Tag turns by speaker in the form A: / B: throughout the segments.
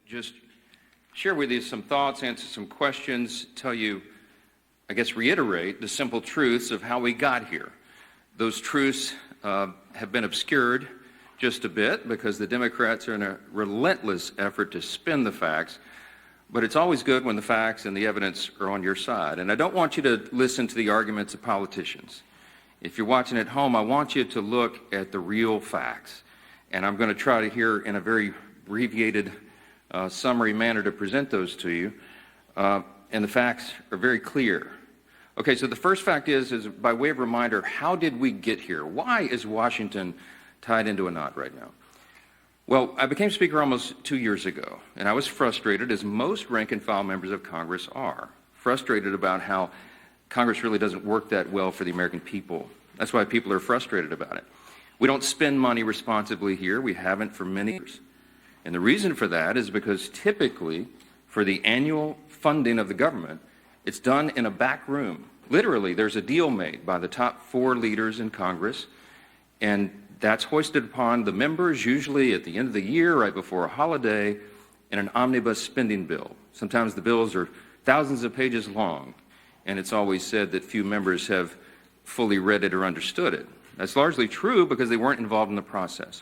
A: just share with you some thoughts, answer some questions, tell you, I guess, reiterate the simple truths of how we got here. Those truths have been obscured just a bit because the Democrats are in a relentless effort to spin the facts, but it's always good when the facts and the evidence are on your side. And I don't want you to listen to the arguments of politicians. If you're watching at home, I want you to look at the real facts. And I'm going to try to here in a very abbreviated summary manner to present those to you. And the facts are very clear. Okay, so the first fact is by way of reminder, how did we get here? Why is Washington tied into a knot right now? Well, I became Speaker almost 2 years ago, and I was frustrated, as most rank-and-file members of Congress are, frustrated about how Congress really doesn't work that well for the American people. That's why people are frustrated about it. We don't spend money responsibly here. We haven't for many years. And the reason for that is because typically, for the annual funding of the government, it's done in a back room. Literally, there's a deal made by the top 4 leaders in Congress, and that's hoisted upon the members, usually at the end of the year, right before a holiday, in an omnibus spending bill. Sometimes the bills are thousands of pages long, and it's always said that few members have fully read it or understood it. That's largely true because they weren't involved in the process.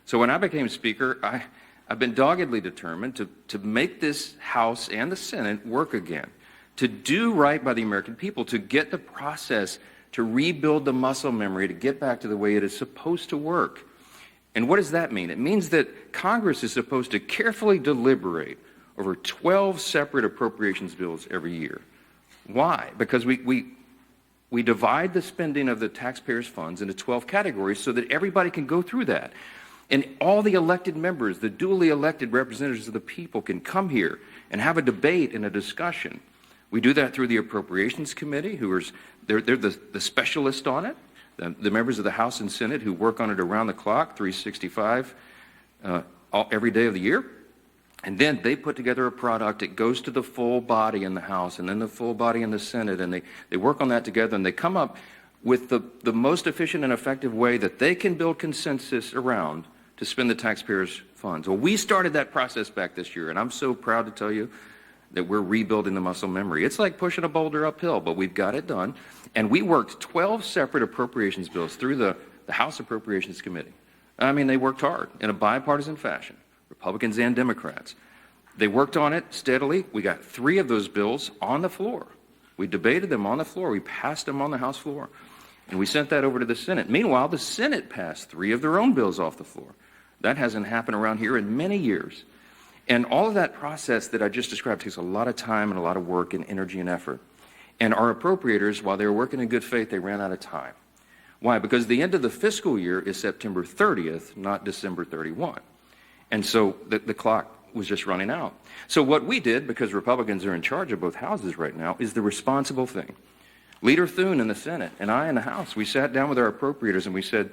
A: So when I became Speaker, I've been doggedly determined to make this House and the Senate work again, to do right by the American people, to get the process, to rebuild the muscle memory, to get back to the way it is supposed to work. And what does that mean? It means that Congress is supposed to carefully deliberate over 12 separate appropriations bills every year. Why? Because we divide the spending of the taxpayers' funds into 12 categories so that everybody can go through that. And all the elected members, the duly elected representatives of the people, can come here and have a debate and a discussion. We do that through the Appropriations Committee, they're the specialists on it, the members of the House and Senate who work on it around the clock, 365, every day of the year. And then they put together a product. It goes to the full body in the House and then the full body in the Senate, and they work on that together, and they come up with the most efficient and effective way that they can build consensus around to spend the taxpayers' funds. Well, we started that process back this year, and I'm so proud to tell you that we're rebuilding the muscle memory. It's like pushing a boulder uphill, but we've got it done. And we worked 12 separate appropriations bills through the House Appropriations Committee. I mean, they worked hard in a bipartisan fashion, Republicans and Democrats. They worked on it steadily. We got 3 of those bills on the floor. We debated them on the floor. We passed them on the House floor. And we sent that over to the Senate. Meanwhile, the Senate passed 3 of their own bills off the floor. That hasn't happened around here in many years. And all of that process that I just described takes a lot of time and a lot of work and energy and effort. And our appropriators, while they were working in good faith, they ran out of time. Why? Because the end of the fiscal year is September 30th, not December 31. And so the clock was just running out. So what we did, because Republicans are in charge of both houses right now, is the responsible thing. Leader Thune in the Senate and I in the House, we sat down with our appropriators and we said,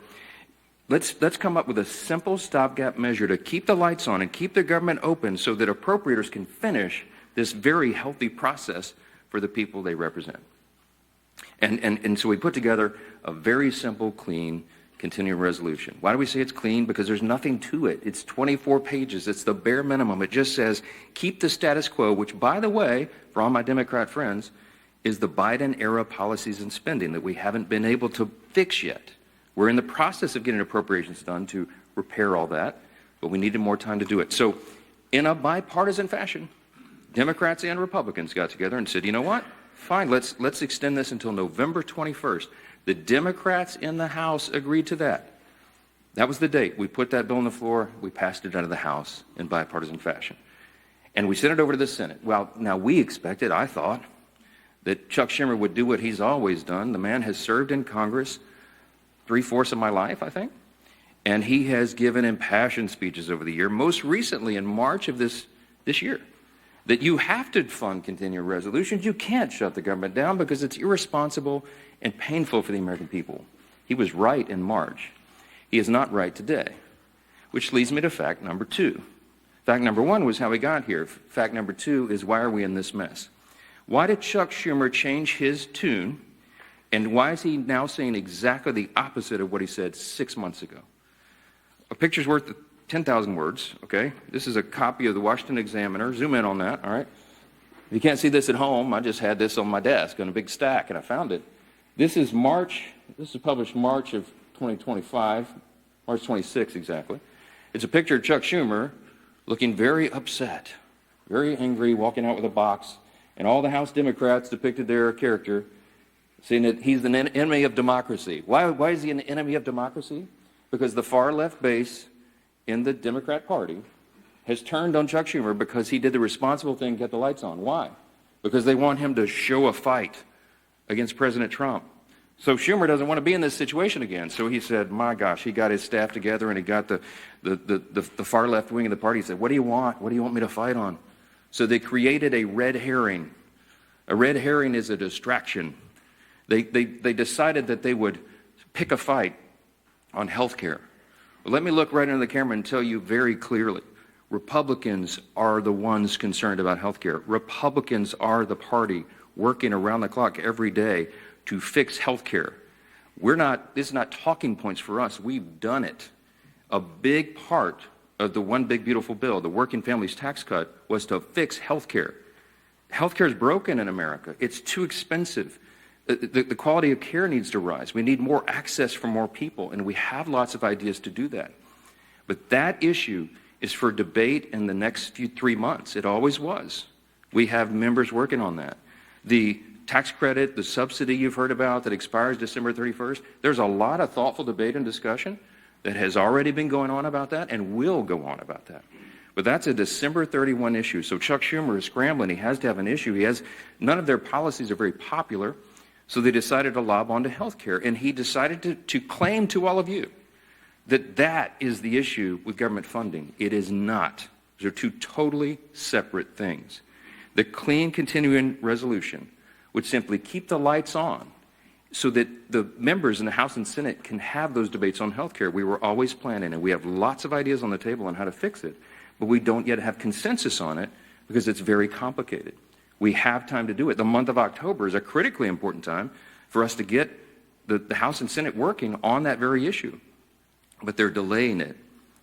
A: let's come up with a simple stopgap measure to keep the lights on and keep the government open so that appropriators can finish this very healthy process for the people they represent. And so we put together a very simple, clean, continuing resolution. Why do we say it's clean? Because there's nothing to it. It's 24 pages. It's the bare minimum. It just says, keep the status quo, which, by the way, for all my Democrat friends, is the Biden-era policies and spending that we haven't been able to fix yet. We're in the process of getting appropriations done to repair all that, but we needed more time to do it. So in a bipartisan fashion, Democrats and Republicans got together and said, you know what? Fine, let's extend this until November 21st. The Democrats in the House agreed to that. That was the date. We put that bill on the floor. We passed it out of the House in bipartisan fashion. And we sent it over to the Senate. Well, now we expected, I thought, that Chuck Schumer would do what he's always done. The man has served in Congress 3/4 of my life, I think. And he has given impassioned speeches over the year, most recently in March of this year, that you have to fund continuing resolutions. You can't shut the government down because it's irresponsible and painful for the American people. He was right in March. He is not right today, which leads me to fact number 2. Fact number 1 was how we got here. Fact number 2 is why are we in this mess? Why did Chuck Schumer change his tune, and why is he now saying exactly the opposite of what he said 6 months ago? A picture's worth 10,000 words, okay? This is a copy of the Washington Examiner. Zoom in on that, all right? If you can't see this at home, I just had this on my desk on a big stack, and I found it. This is published March of 2025, March 26 exactly. It's a picture of Chuck Schumer looking very upset, very angry, walking out with a box, and all the House Democrats depicted their character, saying that he's an enemy of democracy. Why is he an enemy of democracy? Because the far left base in the Democrat Party has turned on Chuck Schumer because he did the responsible thing, get the lights on. Why? Because they want him to show a fight against President Trump. So Schumer doesn't want to be in this situation again. So he said, my gosh, he got his staff together and he got the far left wing of the party. He said, what do you want? What do you want me to fight on? So they created a red herring. A red herring is a distraction. They decided that they would pick a fight on health care. Well, let me look right into the camera and tell you very clearly. Republicans are the ones concerned about health care. Republicans are the party working around the clock every day to fix health care. This is not talking points for us. We've done it. A big part of the One Big Beautiful Bill, the Working Families Tax Cut, was to fix health care. Health care is broken in America. It's too expensive. The quality of care needs to rise. We need more access for more people, and we have lots of ideas to do that. But that issue is for debate in the next 3 months. It always was. We have members working on that. The tax credit, the subsidy you've heard about that expires December 31st, there's a lot of thoughtful debate and discussion that has already been going on about that and will go on about that. But that's a December 31 issue. So Chuck Schumer is scrambling. He has to have an issue. None of their policies are very popular, so they decided to lob onto health care. And he decided to claim to all of you that is the issue with government funding. It is not. Those are two totally separate things. The clean continuing resolution would simply keep the lights on so that the members in the House and Senate can have those debates on health care. We were always planning, and we have lots of ideas on the table on how to fix it, but we don't yet have consensus on it because it's very complicated. We have time to do it. The month of October is a critically important time for us to get the House and Senate working on that very issue. But they're delaying it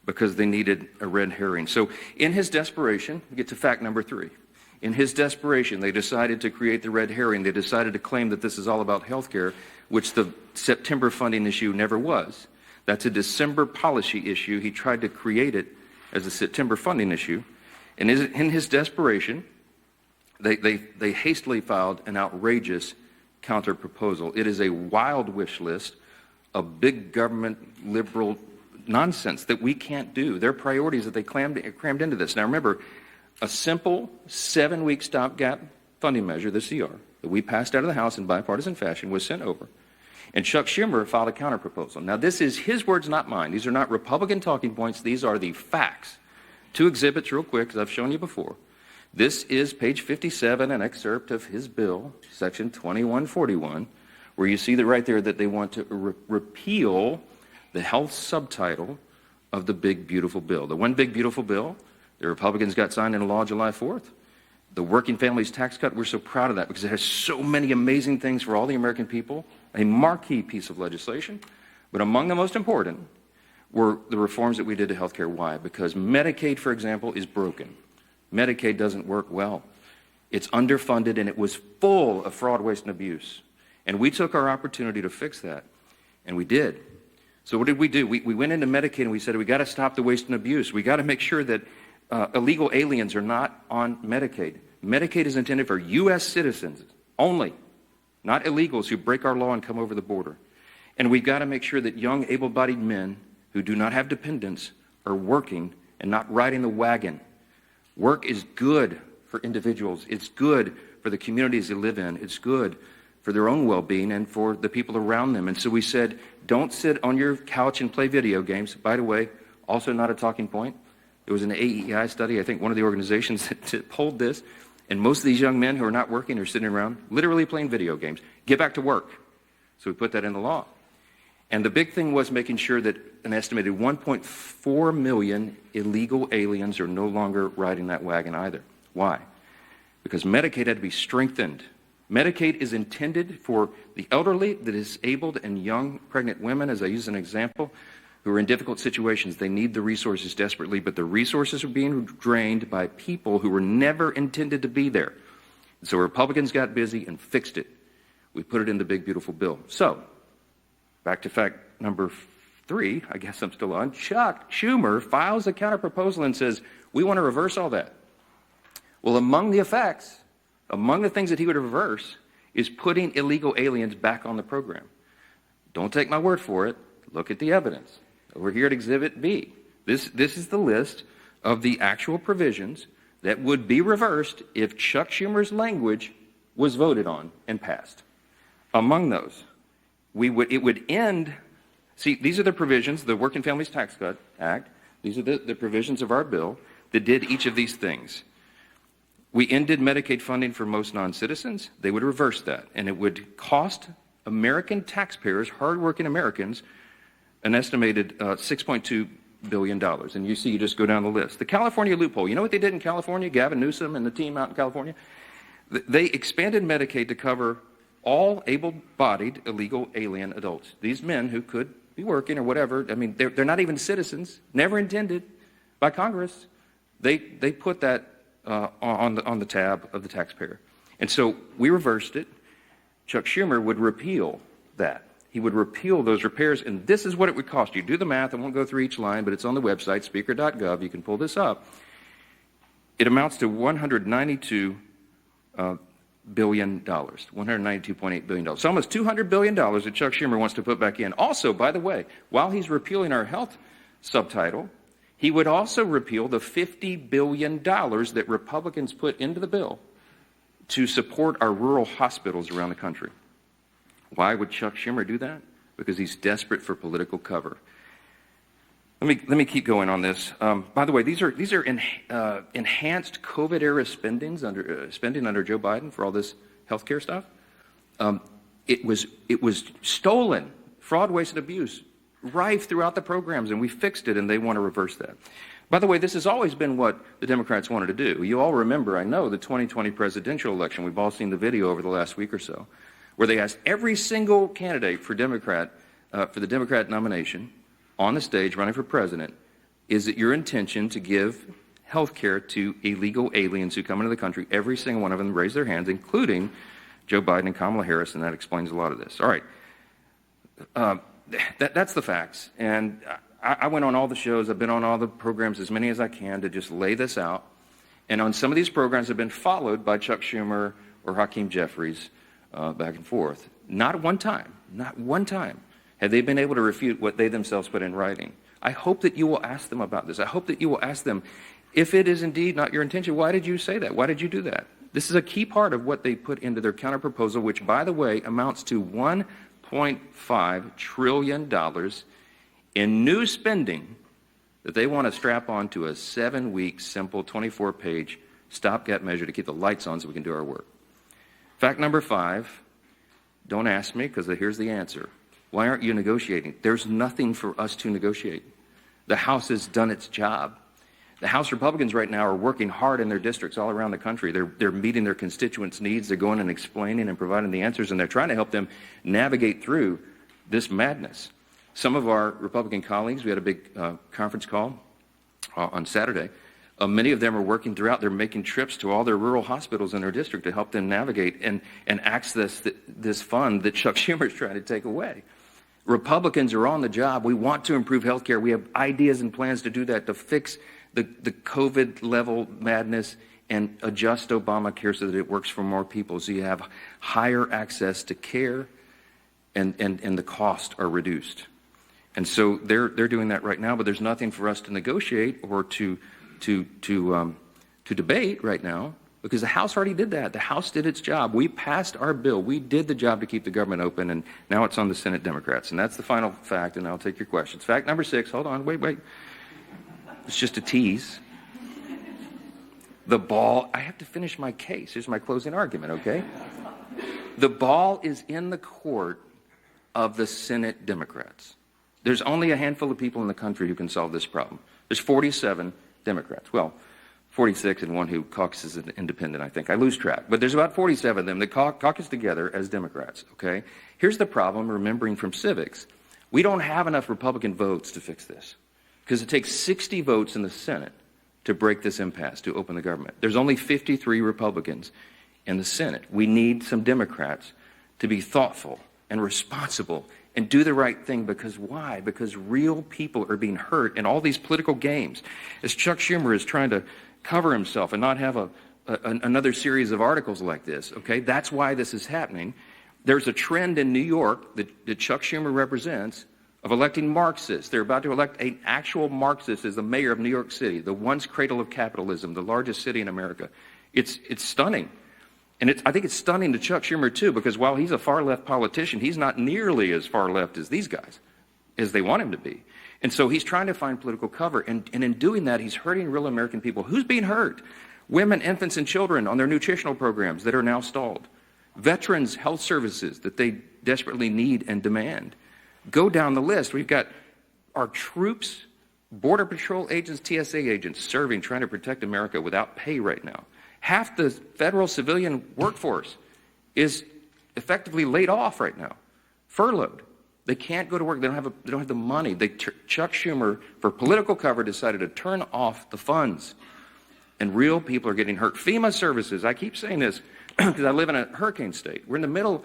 A: because they needed a red herring. So in his desperation, we get to fact number 3. In his desperation, they decided to create the red herring. They decided to claim that this is all about health care, which the September funding issue never was. That's a December policy issue. He tried to create it as a September funding issue. And in his desperation, they hastily filed an outrageous counter-proposal. It is a wild wish list of big government liberal nonsense that we can't do. Their priorities that they crammed into this. Now remember, a simple 7-week stopgap funding measure, the CR, that we passed out of the House in bipartisan fashion was sent over. And Chuck Schumer filed a counterproposal. Now this is his words, not mine. These are not Republican talking points. These are the facts. 2 exhibits real quick, as I've shown you before. This is page 57, an excerpt of his bill, section 2141, where you see that right there that they want to repeal the health subtitle of the Big Beautiful Bill. The One Big Beautiful Bill, the Republicans got signed into law July 4th. The Working Families Tax Cut, we're so proud of that because it has so many amazing things for all the American people, a marquee piece of legislation. But among the most important were the reforms that we did to health care. Why? Because Medicaid, for example, is broken. Medicaid doesn't work well. It's underfunded and it was full of fraud, waste, and abuse. And we took our opportunity to fix that, and we did. So what did we do? We went into Medicaid and we said, we got to stop the waste and abuse. We got to make sure that illegal aliens are not on Medicaid. Medicaid is intended for U.S. citizens only, not illegals who break our law and come over the border. And we've got to make sure that young, able-bodied men who do not have dependents are working and not riding the wagon. Work is good for individuals. It's good for the communities they live in. It's good for their own well-being and for the people around them. And so we said, don't sit on your couch and play video games. By the way, also not a talking point. There was an AEI study, I think one of the organizations that polled this, and most of these young men who are not working are sitting around literally playing video games. Get back to work. So we put that in the law. And the big thing was making sure that an estimated 1.4 million illegal aliens are no longer riding that wagon either. Why? Because Medicaid had to be strengthened. Medicaid is intended for the elderly, the disabled, and young pregnant women, as I use an example, who are in difficult situations. They need the resources desperately, but the resources are being drained by people who were never intended to be there. So Republicans got busy and fixed it. We put it in the big, beautiful bill. So, back to fact number 3, I guess I'm still on. Chuck Schumer files a counterproposal and says, we want to reverse all that. Well, among the effects, among the things that he would reverse, is putting illegal aliens back on the program. Don't take my word for it. Look at the evidence. Over here at Exhibit B. This is the list of the actual provisions that would be reversed if Chuck Schumer's language was voted on and passed. Among those, it would end. See, these are the provisions, the Working Families Tax Cut Act. These are the provisions of our bill that did each of these things. We ended Medicaid funding for most non-citizens. They would reverse that, and it would cost American taxpayers, hardworking Americans, an estimated $6.2 billion. And you just go down the list. The California loophole. You know what they did in California? Gavin Newsom and the team out in California? They expanded Medicaid to cover all able-bodied illegal alien adults. These men who could be working or whatever. I mean, they're not even citizens, never intended by Congress. They put that on the tab of the taxpayer. And so we reversed it. Chuck Schumer would repeal that. He would repeal those repairs, and this is what it would cost you. Do the math. I won't go through each line, but it's on the website, speaker.gov. You can pull this up. It amounts to $192 billion, $192.8 billion. It's almost $200 billion that Chuck Schumer wants to put back in. Also, by the way, while he's repealing our health subtitle, he would also repeal the $50 billion that Republicans put into the bill to support our rural hospitals around the country. Why would Chuck Schumer do that? Because he's desperate for political cover. Let me keep going on this. By the way, these are enhanced COVID-era spending under Joe Biden for all this healthcare stuff. It was stolen, fraud, waste, and abuse, rife throughout the programs, and we fixed it, and they want to reverse that. By the way, this has always been what the Democrats wanted to do. You all remember, I know, the 2020 presidential election. We've all seen the video over the last week or so, where they asked every single candidate for the Democrat nomination on the stage running for president, is it your intention to give health care to illegal aliens who come into the country? Every single one of them raised their hands, including Joe Biden and Kamala Harris, and that explains a lot of this. All right. That's the facts. And I went on all the shows. I've been on all the programs, as many as I can, to just lay this out. And on some of these programs have been followed by Chuck Schumer or Hakeem Jeffries back and forth. Not one time have they been able to refute what they themselves put in writing. I hope that you will ask them about this. I hope that you will ask them, if it is indeed not your intention, why did you say that? Why did you do that? This is a key part of what they put into their counterproposal, which, by the way, amounts to $1.5 trillion in new spending that they want to strap onto a 7-week, simple, 24-page stopgap measure to keep the lights on so we can do our work. Fact number 5, don't ask me, because here's the answer. Why aren't you negotiating? There's nothing for us to negotiate. The House has done its job. The House Republicans right now are working hard in their districts all around the country. They're meeting their constituents' needs. They're going and explaining and providing the answers, and they're trying to help them navigate through this madness. Some of our Republican colleagues, we had a big conference call on Saturday. Many of them are working throughout. They're making trips to all their rural hospitals in their district to help them navigate and access this fund that Chuck Schumer is trying to take away. Republicans are on the job. We want to improve health care. We have ideas and plans to do that, to fix the COVID level madness and adjust Obamacare so that it works for more people, so you have higher access to care and the costs are reduced. And so they're doing that right now, but there's nothing for us to negotiate or to debate right now, because the House already did that. The House did its job. We passed our bill. We did the job to keep the government open, and now it's on the Senate Democrats. And that's the final fact, and I'll take your questions. Fact number 6, hold on, wait. It's just a tease. The ball, I have to finish my case. Here's my closing argument, okay? The ball is in the court of the Senate Democrats. There's only a handful of people in the country who can solve this problem. There's 47 Democrats. Well, 46 and one who caucuses as independent, I think. I lose track. But there's about 47 of them that caucus together as Democrats, okay? Here's the problem, remembering from civics. We don't have enough Republican votes to fix this because it takes 60 votes in the Senate to break this impasse, to open the government. There's only 53 Republicans in the Senate. We need some Democrats to be thoughtful and responsible and do the right thing. Because why? Because real people are being hurt in all these political games. As Chuck Schumer is trying to cover himself and not have another series of articles like this, okay? That's why this is happening. There's a trend in New York that Chuck Schumer represents of electing Marxists. They're about to elect an actual Marxist as the mayor of New York City, the once cradle of capitalism, the largest city in America. It's stunning. And I think it's stunning to Chuck Schumer, too, because while he's a far-left politician, he's not nearly as far-left as these guys, as they want him to be. And so he's trying to find political cover. And in doing that, he's hurting real American people. Who's being hurt? Women, infants, and children on their nutritional programs that are now stalled. Veterans' health services that they desperately need and demand. Go down the list. We've got our troops, Border Patrol agents, TSA agents serving, trying to protect America without pay right now. Half the federal civilian workforce is effectively laid off right now, furloughed. They can't go to work. They don't have the money. Chuck Schumer, for political cover, decided to turn off the funds, and real people are getting hurt. FEMA services. I keep saying this because I live in a hurricane state. We're in the middle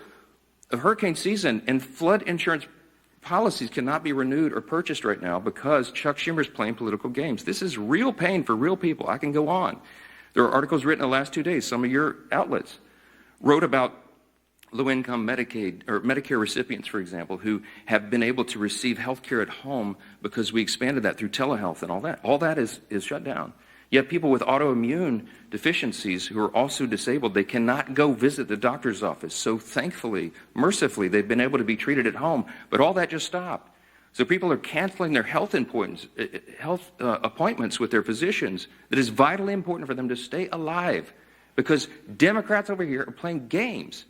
A: of hurricane season, and flood insurance policies cannot be renewed or purchased right now because Chuck Schumer's playing political games. This is real pain for real people. I can go on. There are articles written in the last 2 days. Some of your outlets wrote about low-income Medicaid or Medicare recipients, for example, who have been able to receive health care at home because we expanded that through telehealth and all that. All that is shut down. Yet people with autoimmune deficiencies who are also disabled, they cannot go visit the doctor's office. So thankfully, mercifully, they've been able to be treated at home. But all that just stopped. So people are canceling their health appointments with their physicians that is vitally important for them to stay alive because Democrats over here are playing games.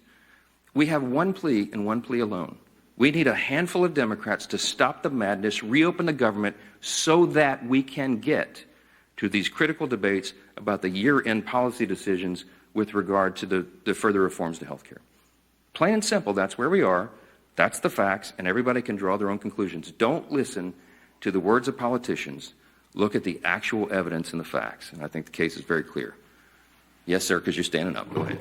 A: We have one plea and one plea alone. We need a handful of Democrats to stop the madness, reopen the government so that we can get to these critical debates about the year-end policy decisions with regard to the further reforms to health care. Plain and simple, that's where we are. That's the facts, and everybody can draw their own conclusions. Don't listen to the words of politicians. Look at the actual evidence and the facts, and I think the case is very clear. Yes, sir, because you're standing up. Go ahead.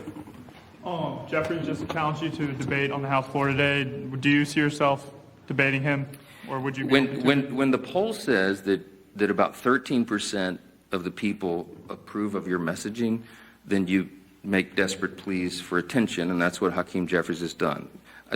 B: Jeffries just challenged you to debate on the House floor today. Do you see yourself debating him, or would you be
A: when the poll says that about 13% of the people approve of your messaging, then you make desperate pleas for attention, and that's what Hakeem Jeffries has done.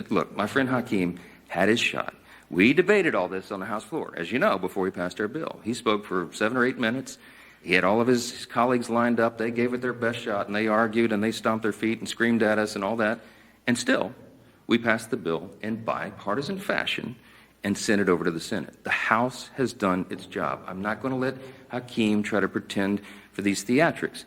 A: Look, my friend Hakeem had his shot. We debated all this on the House floor, as you know, before we passed our bill. He spoke for 7 or 8 minutes. He had all of his colleagues lined up. They gave it their best shot, and they argued, and they stomped their feet and screamed at us and all that. And still, we passed the bill in bipartisan fashion and sent it over to the Senate. The House has done its job. I'm not going to let Hakeem try to pretend for these theatrics.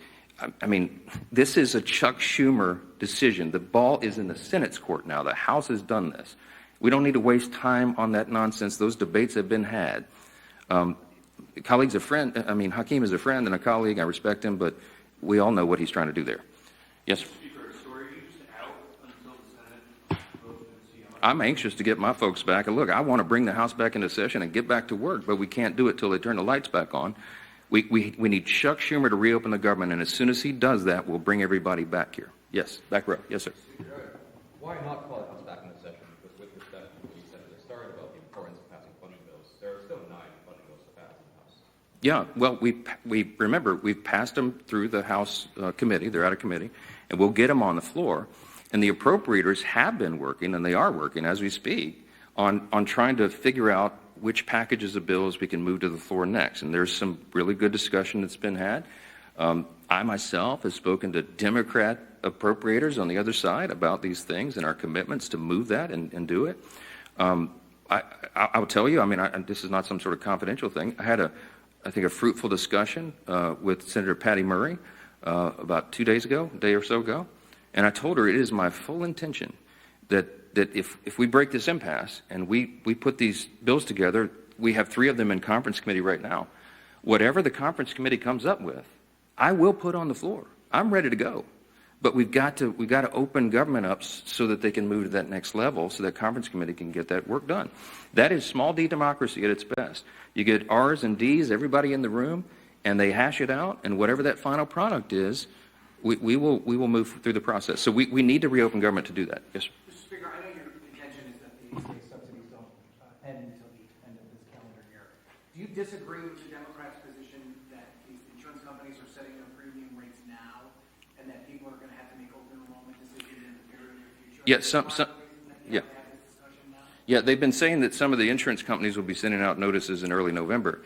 A: I mean, this is a Chuck Schumer decision. The ball is in the Senate's court now. The House has done this. We don't need to waste time on that nonsense. Those debates have been had. Hakeem is a friend and a colleague. I respect him, but we all know what he's trying to do there. Yes, sir. I'm anxious to get my folks back. And look, I want to bring the House back into session and get back to work, but we can't do it till they turn the lights back on. We need Chuck Schumer to reopen the government, and as soon as he does that, we'll bring everybody back here. Yes, back row. Yes, sir.
C: Why not call the House back into session? Because with respect to what you said at the start about the importance of passing funding bills, there are still 9 funding bills to pass in the House.
A: Yeah, well, we remember, we've passed them through the House committee. They're out of committee, and we'll get them on the floor. And the appropriators have been working, and they are working as we speak, on trying to figure out which packages of bills we can move to the floor next. And there's some really good discussion that's been had. I myself have spoken to Democrat appropriators on the other side about these things and our commitments to move that and do it. I'll tell you, this is not some sort of confidential thing. I had I think a fruitful discussion with Senator Patty Murray about 2 days ago, a day or so ago. And I told her it is my full intention that if we break this impasse and we put these bills together, we have 3 of them in conference committee right now. Whatever the conference committee comes up with, I will put on the floor. I'm ready to go. But we've got to open government up so that they can move to that next level, so that conference committee can get that work done. That is small D democracy at its best. You get R's and D's, everybody in the room, and they hash it out, and whatever that final product is, we will move through the process. So we need to reopen government to do that. Yes, sir.
D: Mr. Speaker, I know your intention is that the state subsidies don't end until the end of this calendar year. Do you disagree with the Democrats' position that these insurance companies are setting their premium rates now, and that people are going to have to make open enrollment decisions in the very near future?
A: Yeah, Yeah, they've been saying that some of the insurance companies will be sending out notices in early November.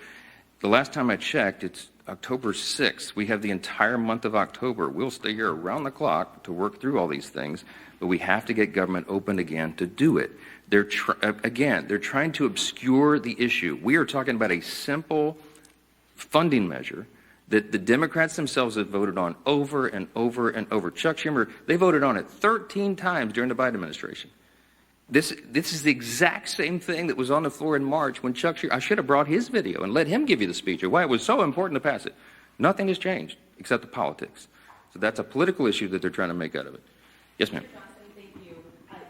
A: The last time I checked, it's October 6th. We have the entire month of October. We'll stay here around the clock to work through all these things, but we have to get government open again to do it. They're trying to obscure the issue. We are talking about a simple funding measure that the Democrats themselves have voted on over and over and over. Chuck Schumer, they voted on it 13 times during the Biden administration. This is the exact same thing that was on the floor in March when Chuck Schumer, I should have brought his video and let him give you the speech of why it was so important to pass it. Nothing has changed except the politics. So that's a political issue that they're trying to make out of it. Yes, ma'am.
E: Thank you.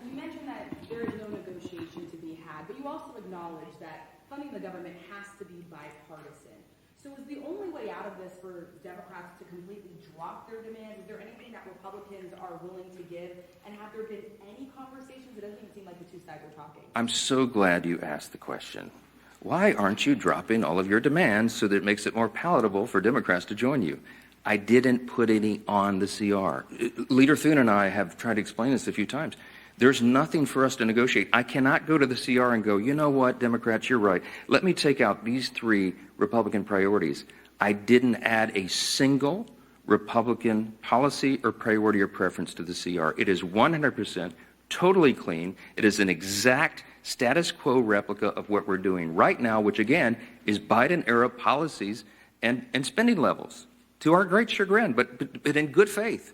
E: You mentioned that there is no negotiation to be had, but you also acknowledge that funding the government has to be bipartisan. So is the only way out of this for Democrats to completely drop their demands? Is there anything that Republicans are willing to give? And have there been any conversations? It doesn't even seem like the two sides are talking.
A: I'm so glad you asked the question. Why aren't you dropping all of your demands so that it makes it more palatable for Democrats to join you? I didn't put any on the CR. Leader Thune and I have tried to explain this a few times. There's nothing for us to negotiate. I cannot go to the CR and go, you know what, Democrats, you're right. Let me take out these 3 Republican priorities. I didn't add a single Republican policy or priority or preference to the CR. It is 100% totally clean. It is an exact status quo replica of what we're doing right now, which again is Biden-era policies and spending levels, to our great chagrin, but in good faith.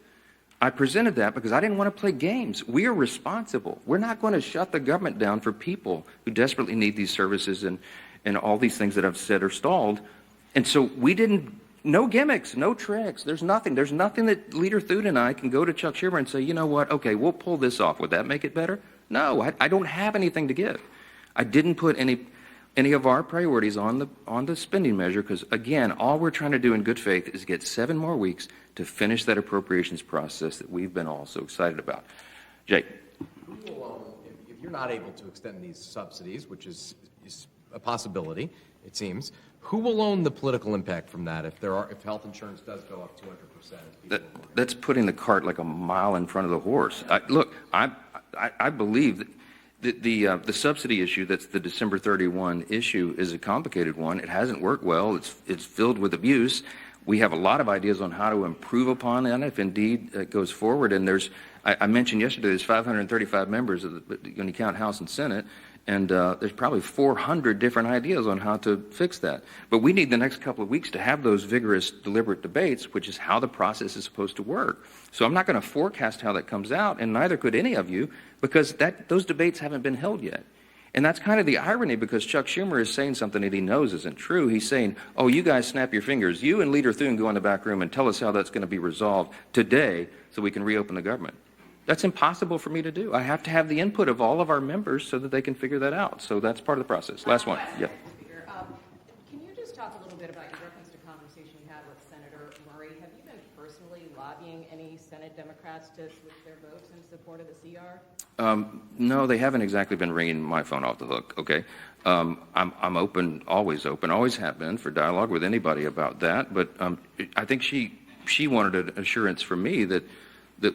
A: I presented that because I didn't want to play games. We are responsible. We're not going to shut the government down for people who desperately need these services and all these things that I've said are stalled. And so we didn't, no gimmicks, no tricks. There's nothing that Leader Thune and I can go to Chuck Schumer and say, you know what, okay, we'll pull this off. Would that make it better? No, I don't have anything to give. I didn't put any of our priorities on the spending measure because, again, all we're trying to do in good faith is get 7 more weeks to finish that appropriations process that we've been all so excited about. Jake.
F: Who will, if you're not able to extend these subsidies, which is a possibility, it seems, who will own the political impact from that if health insurance does go up 200%?
A: That's putting the cart like a mile in front of the horse. I believe that the subsidy issue, that's the December 31 issue, is a complicated one. It hasn't worked well. It's filled with abuse. We have a lot of ideas on how to improve upon it if indeed it goes forward. And I mentioned yesterday, there's 535 members when you count House and Senate, and there's probably 400 different ideas on how to fix that. But we need the next couple of weeks to have those vigorous, deliberate debates, which is how the process is supposed to work. So I'm not going to forecast how that comes out, and neither could any of you, because those debates haven't been held yet. And that's kind of the irony, because Chuck Schumer is saying something that he knows isn't true. He's saying, oh, you guys snap your fingers. You and Leader Thune go in the back room and tell us how that's going to be resolved today so we can reopen the government. That's impossible for me to do. I have to have the input of all of our members so that they can figure that out. So that's part of the process. Last one. Yep.
E: Can you just talk a little bit about your reference to conversation you had with Senator Murray? Have you been personally lobbying any Senate Democrats to switch their votes in support of the CR?
A: No, they haven't exactly been ringing my phone off the hook, okay? I'm open, always have been for dialogue with anybody about that. But I think she wanted an assurance from me that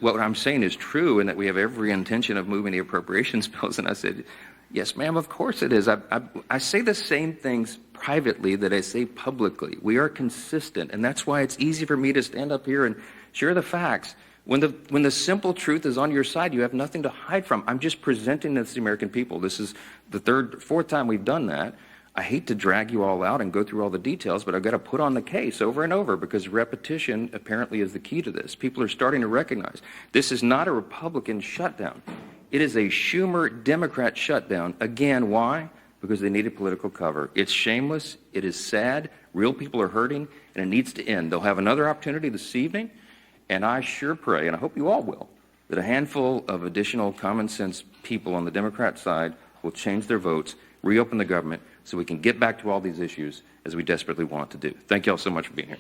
A: what I'm saying is true and that we have every intention of moving the appropriations bills. And I said, yes, ma'am, of course it is. I say the same things privately that I say publicly. We are consistent, and that's why it's easy for me to stand up here and share the facts. When the simple truth is on your side, you have nothing to hide from. I'm just presenting this to the American people. This is the fourth time we've done that. I hate to drag you all out and go through all the details, but I've got to put on the case over and over because repetition apparently is the key to this. People are starting to recognize this is not a Republican shutdown. It is a Schumer Democrat shutdown. Again, why? Because they needed political cover. It's shameless. It is sad. Real people are hurting, and it needs to end. They'll have another opportunity this evening, And I sure pray, and I hope you all will, that a handful of additional common sense people on the Democrat side will change their votes, reopen the government, so we can get back to all these issues as we desperately want to do. Thank you all so much for being here.